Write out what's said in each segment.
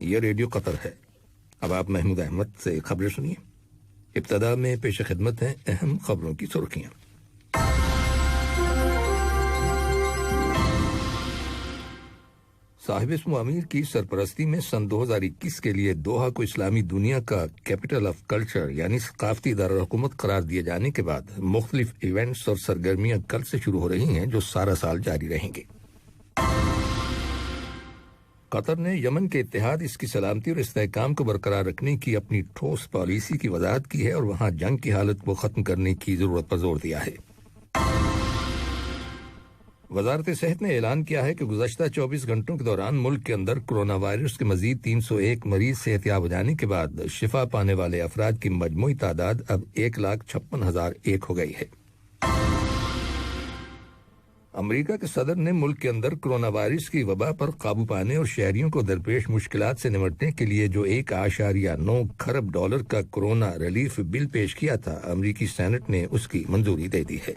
یہ ریڈیو قطر ہے۔ اب آپ محمود احمد سے خبریں سنیے۔ ابتدا میں پیش خدمت ہیں اہم خبروں کی سرخیاں۔ صاحب اسم امیر کی سرپرستی میں سن 2021 کے لیے دوحہ کو اسلامی دنیا کا کیپٹل آف کلچر یعنی ثقافتی دارالحکومت قرار دیے جانے کے بعد مختلف ایونٹس اور سرگرمیاں کل سے شروع ہو رہی ہیں جو سارا سال جاری رہیں گے۔ قطر نے یمن کے اتحاد، اس کی سلامتی اور استحکام کو برقرار رکھنے کی اپنی ٹھوس پالیسی کی وضاحت کی ہے اور وہاں جنگ کی حالت کو ختم کرنے کی ضرورت پر زور دیا ہے۔ وزارت صحت نے اعلان کیا ہے کہ گزشتہ 24 گھنٹوں کے دوران ملک کے اندر کرونا وائرس کے مزید 301 مریض صحتیاب ہو جانے کے بعد شفا پانے والے افراد کی مجموعی تعداد اب 1,56,001 ہو گئی ہے۔ امریکہ کے صدر نے ملک کے اندر کرونا وائرس کی وبا پر قابو پانے اور شہریوں کو درپیش مشکلات سے نمٹنے کے لیے جو $1.9 کھرب کا کرونا ریلیف بل پیش کیا تھا، امریکی سینٹ نے اس کی منظوری دے دی ہے۔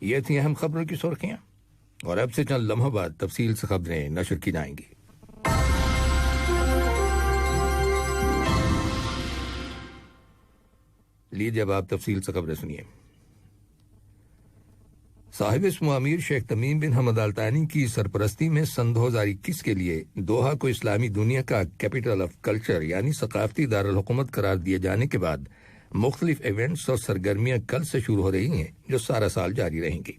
یہ تھی اہم خبروں کی سرخیاں، اور اب سے چند لمحوں بعد تفصیل سے خبریں نشر کی جائیں گی۔ لیجیے اب آپ تفصیل سے خبریں سنیے۔ صاحب اسم امیر شیخ تمیم بن حمد آل ثانی کی سرپرستی میں سن 2021 کے لیے دوحہ کو اسلامی دنیا کا کیپٹل آف کلچر یعنی ثقافتی دارالحکومت قرار دیے جانے کے بعد مختلف ایونٹس اور سرگرمیاں کل سے شروع ہو رہی ہیں جو سارا سال جاری رہیں گی۔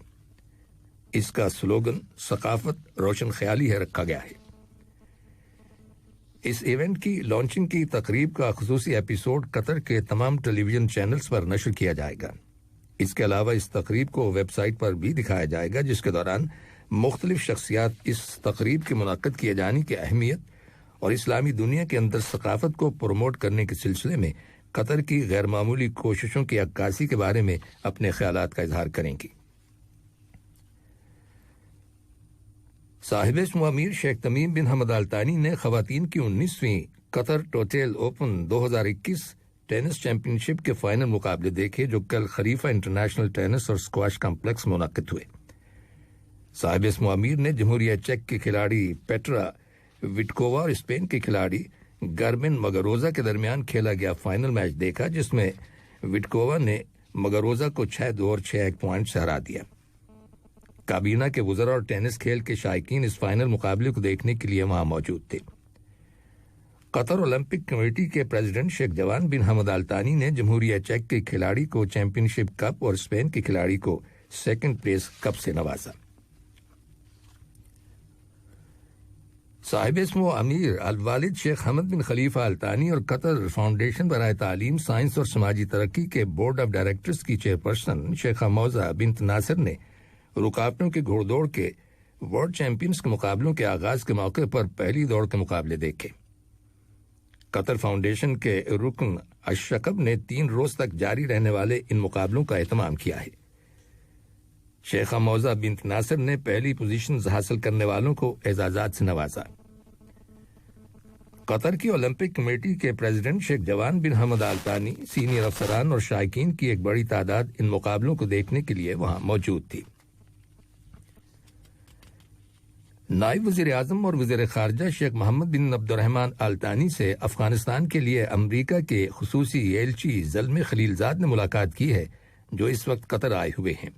اس کا سلوگن ثقافت روشن خیالی ہے رکھا گیا ہے۔ اس ایونٹ کی لانچنگ کی تقریب کا خصوصی ایپیسوڈ قطر کے تمام ٹیلی ویژن چینلز پر نشر کیا جائے گا۔ اس کے علاوہ اس تقریب کو ویب سائٹ پر بھی دکھایا جائے گا، جس کے دوران مختلف شخصیات اس تقریب کے منعقد کیے جانے کی اہمیت اور اسلامی دنیا کے اندر ثقافت کو پروموٹ کرنے کے سلسلے میں قطر کی غیر معمولی کوششوں کی عکاسی کے بارے میں اپنے خیالات کا اظہار کریں گی۔ صاحب اسم امیر شیخ تمیم بن حمد آل ثانی نے خواتین کی 19ویں قطر ٹوٹیل اوپن 2021 ٹینس چیمپئن شپ کے فائنل مقابلے دیکھے جو کل خلیفہ انٹرنیشنل ٹینس اور اسکواش کمپلیکس میں منعقد ہوئے۔ صاحب اسم امیر نے جمہوریہ چیک کے کھلاڑی پیٹرا وٹکووا اور اسپین کے کھلاڑی گرمن مگروزا کے درمیان کھیلا گیا فائنل میچ دیکھا، جس میں وٹکووا نے مگروزا کو 6-2 اور 6-1 پوائنٹ سے ہرا دیا۔ کابینہ کے وزراء اور ٹینس کھیل کے شائقین اس فائنل مقابلے کو دیکھنے کے لیے وہاں موجود تھے۔ قطر اولمپک کمیٹی کے پریزیڈنٹ شیخ جوان بن حمد آل ثانی نے جمہوریہ چیک کے کھلاڑی کو چیمپئن شپ کپ اور اسپین کے کھلاڑی کو سیکنڈ پلیس کپ سے نوازا۔ صاحب اسم امیر الوالد شیخ حمد بن خلیفہ آل ثانی اور قطر فاؤنڈیشن برائے تعلیم، سائنس اور سماجی ترقی کے بورڈ آف ڈائریکٹرز کی چیئرپرسن شیخہ موزہ بنت ناصر نے رکاوٹوں کے گھوڑ دوڑ کے ورلڈ چیمپئنز کے مقابلوں کے آغاز کے موقع پر پہلی دوڑ کے مقابلے دیکھے۔ قطر فاؤنڈیشن کے رکن اشرقب نے 3 روز تک جاری رہنے والے ان مقابلوں کا اہتمام کیا ہے۔ شیخہ موزہ بنت ناصر نے پہلی پوزیشنز حاصل کرنے والوں کو اعزازات سے نوازا۔ قطر کی اولمپک کمیٹی کے پریزیڈنٹ شیخ جوان بن حمد آل ثانی، سینئر افسران اور شائقین کی ایک بڑی تعداد ان مقابلوں کو دیکھنے کے لیے وہاں موجود تھی۔ نائب وزیر اعظم اور وزیر خارجہ شیخ محمد بن عبد الرحمن آل ثانی سے افغانستان کے لیے امریکہ کے خصوصی ایلچی زلمے خلیلزاد نے ملاقات کی ہے، جو اس وقت قطر آئے ہوئے ہیں۔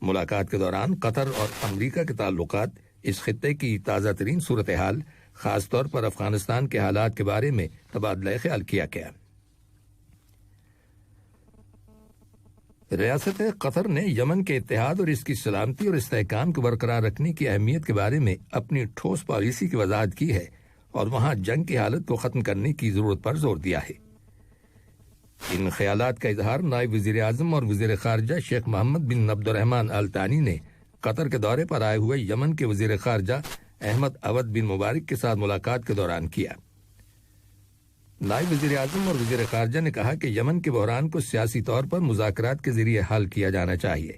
ملاقات کے دوران قطر اور امریکہ کے تعلقات، اس خطے کی تازہ ترین صورتحال، خاص طور پر افغانستان کے حالات کے بارے میں تبادلہ خیال کیا گیا۔ ریاست قطر نے یمن کے اتحاد اور اس کی سلامتی اور استحکام کو برقرار رکھنے کی اہمیت کے بارے میں اپنی ٹھوس پالیسی کی وضاحت کی ہے اور وہاں جنگ کی حالت کو ختم کرنے کی ضرورت پر زور دیا ہے۔ ان خیالات کا اظہار نائب وزیر اعظم اور وزیر خارجہ شیخ محمد بن عبد الرحمن آل ثانی نے قطر کے دورے پر آئے ہوئے یمن کے وزیر خارجہ احمد عود بن مبارک کے ساتھ ملاقات کے دوران کیا۔ نائب وزیر اعظم اور وزیر خارجہ نے کہا کہ یمن کے بحران کو سیاسی طور پر مذاکرات کے ذریعے حل کیا جانا چاہیے۔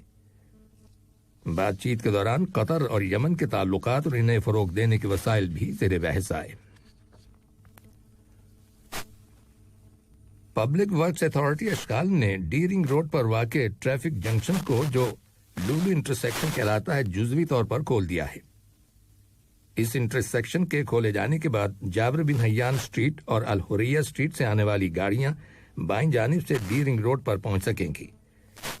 بات چیت کے دوران قطر اور یمن کے تعلقات اور انہیں فروغ دینے کے وسائل بھی زیر بحث آئے۔ پبلک ورکس اتھارٹی اشکال نے ڈی رنگ روڈ پر واقع ٹریفک جنکشن کو، جو لولو انٹرسیکشن کہلاتا ہے جزوی طور پر کھول دیا ہے۔ اس انٹرسیکشن کے کھولے جانے کے بعد جابر بن حیان اسٹریٹ اور الحریہ اسٹریٹ سے آنے والی گاڑیاں بائیں جانب سے ڈی رنگ روڈ پر پہنچ سکیں گی۔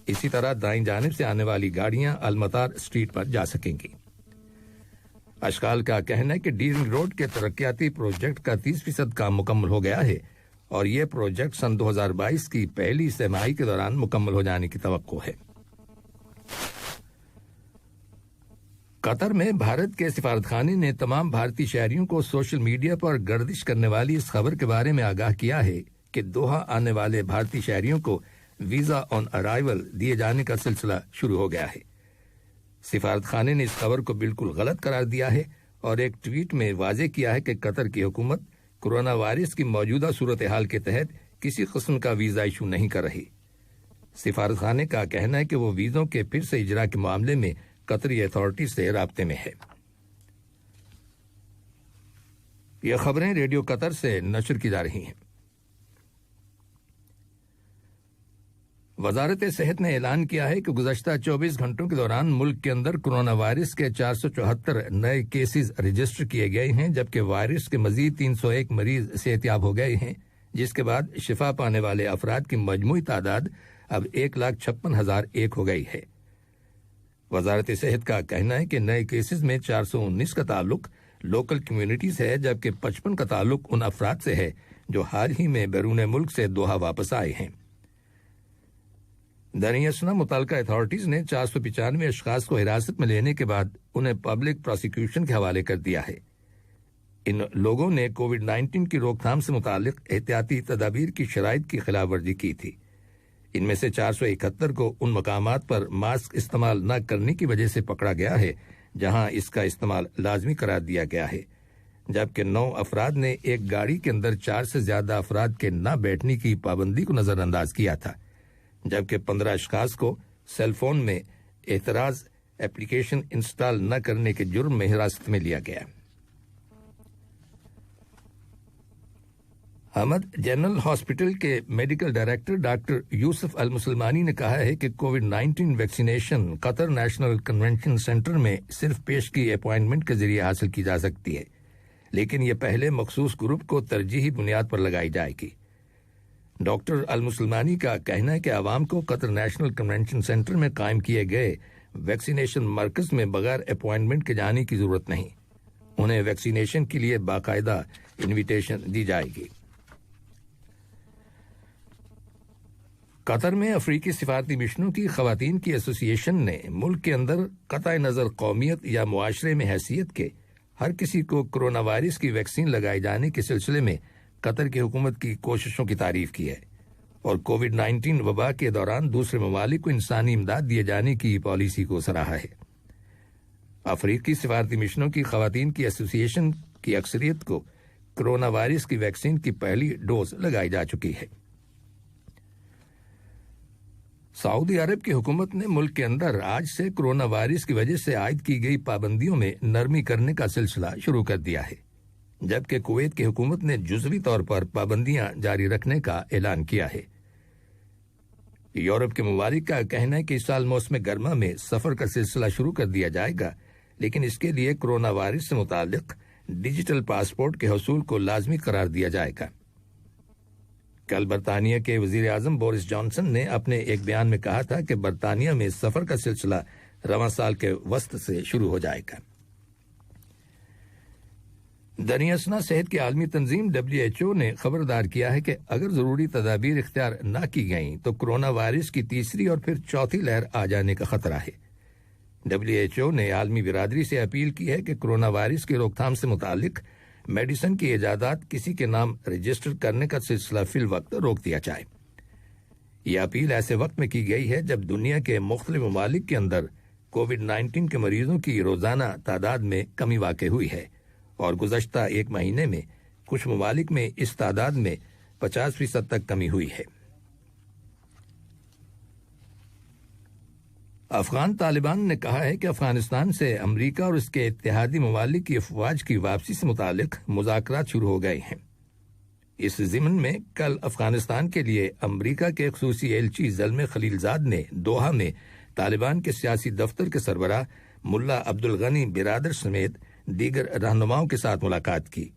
اسی طرح دائیں جانب سے آنے والی گاڑیاں المطار اسٹریٹ پر جا سکیں گی۔ اشغال کا کہنا ہے کہ ڈی رنگ روڈ کے ترقیاتی پروجیکٹ کا 30% کام مکمل ہو گیا ہے اور یہ پروجیکٹ سن 2022 کی پہلی سہ ماہی کے دوران مکمل ہو جانے کی توقع ہے۔ قطر میں بھارت کے سفارت خانے نے تمام بھارتی شہریوں کو سوشل میڈیا پر گردش کرنے والی اس خبر کے بارے میں آگاہ کیا ہے کہ دوحہ آنے والے بھارتی شہریوں کو ویزا آن ارائیول دیے جانے کا سلسلہ شروع ہو گیا ہے۔ سفارت خانے نے اس خبر کو بالکل غلط قرار دیا ہے اور ایک ٹویٹ میں واضح کیا ہے کہ قطر کی حکومت کورونا وائرس کی موجودہ صورتحال کے تحت کسی قسم کا ویزا ایشو نہیں کر رہی۔ سفارت خانے کا کہنا ہے کہ وہ ویزوں کے پھر سے اجرا کے معاملے میں قطری اتھارٹی سے رابطے میں ہے۔ یہ خبریں ریڈیو قطر سے نشر کی جا رہی ہیں۔ وزارت صحت نے اعلان کیا ہے کہ گزشتہ 24 گھنٹوں کے دوران ملک کے اندر کورونا وائرس کے 474 نئے کیسز رجسٹر کیے گئے ہیں، جبکہ وائرس کے مزید 301 مریض صحتیاب ہو گئے ہیں، جس کے بعد شفا پانے والے افراد کی مجموعی تعداد اب 1,56,001 ہو گئی ہے۔ وزارت صحت کا کہنا ہے کہ نئے کیسز میں 419 کا تعلق لوکل کمیونٹی سے ہے، جبکہ 55 کا تعلق ان افراد سے ہے جو حال ہی میں بیرون ملک سے دوحہ واپس آئے ہیں۔ دریں متعلقہ اتھارٹیز نے 495 اشخاص کو حراست میں لینے کے بعد انہیں پبلک پروسیکیوشن کے حوالے کر دیا ہے۔ ان لوگوں نے کووڈ 19 کی روک تھام سے متعلق احتیاطی تدابیر کی شرائط کی خلاف ورزی کی تھی۔ ان میں سے 471 کو ان مقامات پر ماسک استعمال نہ کرنے کی وجہ سے پکڑا گیا ہے جہاں اس کا استعمال لازمی قرار دیا گیا ہے، جبکہ 9 افراد نے ایک گاڑی کے اندر 4 سے زیادہ افراد کے نہ بیٹھنے کی پابندی کو نظر انداز کیا تھا، جبکہ 15 اشخاص کو سیل فون میں اعتراض ایپلیکیشن انسٹال نہ کرنے کے جرم میں حراست میں لیا گیا۔ حمد جنرل ہاسپٹل کے میڈیکل ڈائریکٹر ڈاکٹر یوسف المسلمانی نے کہا ہے کہ کووڈ 19 ویکسینیشن قطر نیشنل کنونشن سینٹر میں صرف پیش کی اپوائنٹمنٹ کے ذریعے حاصل کی جا سکتی ہے، لیکن یہ پہلے مخصوص گروپ کو ترجیحی بنیاد پر لگائی جائے گی۔ ڈاکٹر المسلمانی کا کہنا ہے کہ عوام کو قطر نیشنل کنونشن سینٹر میں قائم کیے گئے ویکسینیشن مرکز میں بغیر اپوائنٹمنٹ کے جانے کی ضرورت نہیں، انہیں ویکسینیشن کے لیے باقاعدہ انویٹیشن دی جائے گی۔ قطر میں افریقی سفارتی مشنوں کی خواتین کی ایسوسی ایشن نے ملک کے اندر قطع نظر قومیت یا معاشرے میں حیثیت کے ہر کسی کو کورونا وائرس کی ویکسین لگائے جانے کے سلسلے میں قطر کی حکومت کی کوششوں کی تعریف کی ہے اور کووڈ 19 وبا کے دوران دوسرے ممالک کو انسانی امداد دیے جانے کی پالیسی کو سراہا ہے۔ افریقی سفارتی مشنوں کی خواتین کی ایسوسی ایشن کی اکثریت کو کورونا وائرس کی ویکسین کی پہلی ڈوز لگائی جا چکی ہے۔ سعودی عرب کی حکومت نے ملک کے اندر آج سے کورونا وائرس کی وجہ سے عائد کی گئی پابندیوں میں نرمی کرنے کا سلسلہ شروع کر دیا ہے، جبکہ کویت کی حکومت نے جزوی طور پر پابندیاں جاری رکھنے کا اعلان کیا ہے۔ یورپ کے ممالک کا کہنا ہے کہ اس سال موسم گرما میں سفر کا سلسلہ شروع کر دیا جائے گا، لیکن اس کے لیے کورونا وائرس سے متعلق ڈیجیٹل پاسپورٹ کے حصول کو لازمی قرار دیا جائے گا۔ کل برطانیہ کے وزیر اعظم بورس جانسن نے اپنے ایک بیان میں کہا تھا کہ برطانیہ میں سفر کا سلسلہ رواں سال کے وسط سے شروع ہو جائے گا۔ دریں اثنا صحت کی عالمی تنظیم WHO نے خبردار کیا ہے کہ اگر ضروری تدابیر اختیار نہ کی گئیں تو کورونا وائرس کی تیسری اور پھر چوتھی لہر آ جانے کا خطرہ ہے۔ WHO نے عالمی برادری سے اپیل کی ہے کہ کورونا وائرس کی روک تھام سے متعلق میڈیسن کی ایجادات کسی کے نام رجسٹر کرنے کا سلسلہ فی الوقت روک دیا جائے۔ یہ اپیل ایسے وقت میں کی گئی ہے جب دنیا کے مختلف ممالک کے اندر کووڈ 19 کے مریضوں کی روزانہ تعداد میں کمی واقع ہوئی ہے اور گزشتہ ایک مہینے میں کچھ ممالک میں اس تعداد میں 50% تک کمی ہوئی ہے۔ افغان طالبان نے کہا ہے کہ افغانستان سے امریکہ اور اس کے اتحادی ممالک کی افواج کی واپسی سے متعلق مذاکرات شروع ہو گئے ہیں۔ اس ضمن میں کل افغانستان کے لیے امریکہ کے خصوصی ایلچی زلمے خلیل زاد نے دوحہ میں طالبان کے سیاسی دفتر کے سربراہ ملا عبدالغنی برادر سمیت دیگر رہنماؤں کے ساتھ ملاقات کی،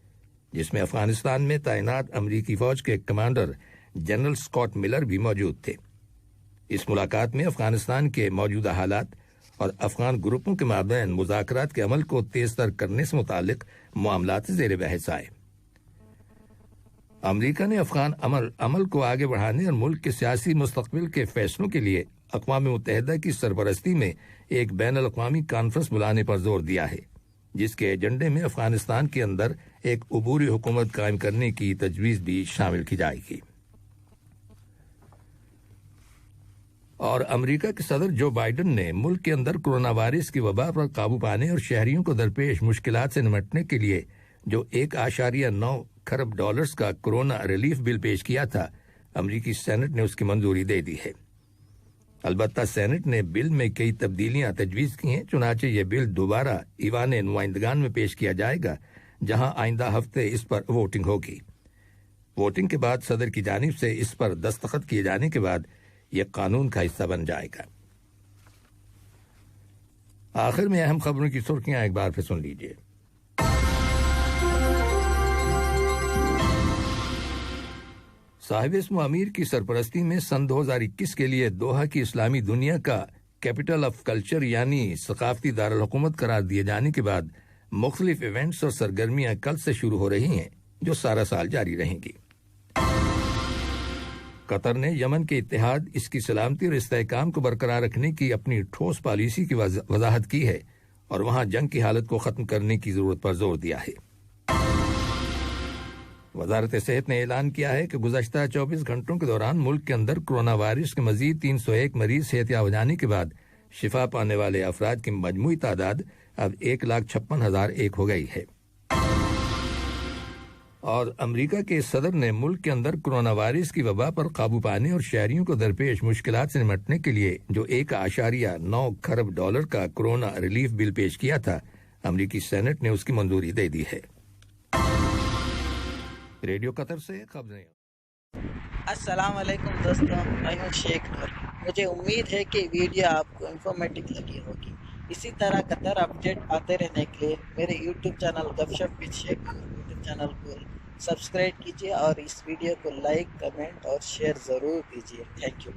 جس میں افغانستان میں تعینات امریکی فوج کے کمانڈر جنرل اسکاٹ ملر بھی موجود تھے۔ اس ملاقات میں افغانستان کے موجودہ حالات اور افغان گروپوں کے مابین مذاکرات کے عمل کو تیز تر کرنے سے متعلق معاملات زیر بحث آئے۔ امریکہ نے افغان عمل کو آگے بڑھانے اور ملک کے سیاسی مستقبل کے فیصلوں کے لیے اقوام متحدہ کی سرپرستی میں ایک بین الاقوامی کانفرنس بلانے پر زور دیا ہے، جس کے ایجنڈے میں افغانستان کے اندر ایک عبوری حکومت قائم کرنے کی تجویز بھی شامل کی جائے گی۔ اور امریکہ کے صدر جو بائیڈن نے ملک کے اندر کورونا وائرس کی وبا پر قابو پانے اور شہریوں کو درپیش مشکلات سے نمٹنے کے لیے جو 1.9 کھرب ڈالرز کا کورونا ریلیف بل پیش کیا تھا، امریکی سینٹ نے اس کی منظوری دے دی ہے۔ البتہ سینٹ نے بل میں کئی تبدیلیاں تجویز کی ہیں، چنانچہ یہ بل دوبارہ ایوان نمائندگان میں پیش کیا جائے گا، جہاں آئندہ ہفتے اس پر ووٹنگ ہوگی۔ ووٹنگ کے بعد صدر کی جانب سے اس پر دستخط کیے جانے کے بعد یہ قانون کا حصہ بن جائے گا۔ آخر میں اہم خبروں کی سرخیاں ایک بار پھر سن لیجیے۔ صاحب اسم امیر کی سرپرستی میں سن 2021 کے لیے دوحہ کی اسلامی دنیا کا کیپٹل آف کلچر یعنی ثقافتی دارالحکومت قرار دیے جانے کے بعد مختلف ایونٹس اور سرگرمیاں کل سے شروع ہو رہی ہیں، جو سارا سال جاری رہیں گی۔ قطر نے یمن کے اتحاد، اس کی سلامتی اور استحکام کو برقرار رکھنے کی اپنی ٹھوس پالیسی کی وضاحت کی ہے اور وہاں جنگ کی حالت کو ختم کرنے کی ضرورت پر زور دیا ہے۔ وزارت صحت نے اعلان کیا ہے کہ گزشتہ 24 گھنٹوں کے دوران ملک کے اندر کورونا وائرس کے مزید 301 مریض صحت یاب ہو جانے کے بعد شفا پانے والے افراد کی مجموعی تعداد اب 1,56,001 ہو گئی ہے۔ اور امریکہ کے صدر نے ملک کے اندر کورونا وائرس کی وبا پر قابو پانے اور شہریوں کو درپیش مشکلات سے نمٹنے کے لیے جو 1.9 کھرب ڈالر کا کورونا ریلیف بل پیش کیا تھا، امریکی سینٹ نے اس کی منظوری دے دی ہے۔ ریڈیو قطر سے خبریں۔ السلام علیکم دوستوں، میں ہوں شیخ نور۔ مجھے امید ہے کہ ویڈیو آپ کو انفارمیٹو لگی ہوگی۔ اسی طرح قطر اپڈیٹ آتے رہنے کے لیے میرے یوٹیوب چینل گپ ship with Sheikh Noor YouTube channel کو سبسکرائب کیجیے اور اس ویڈیو کو لائک، کمنٹ اور شیئر ضرور کیجیے۔ Thank you.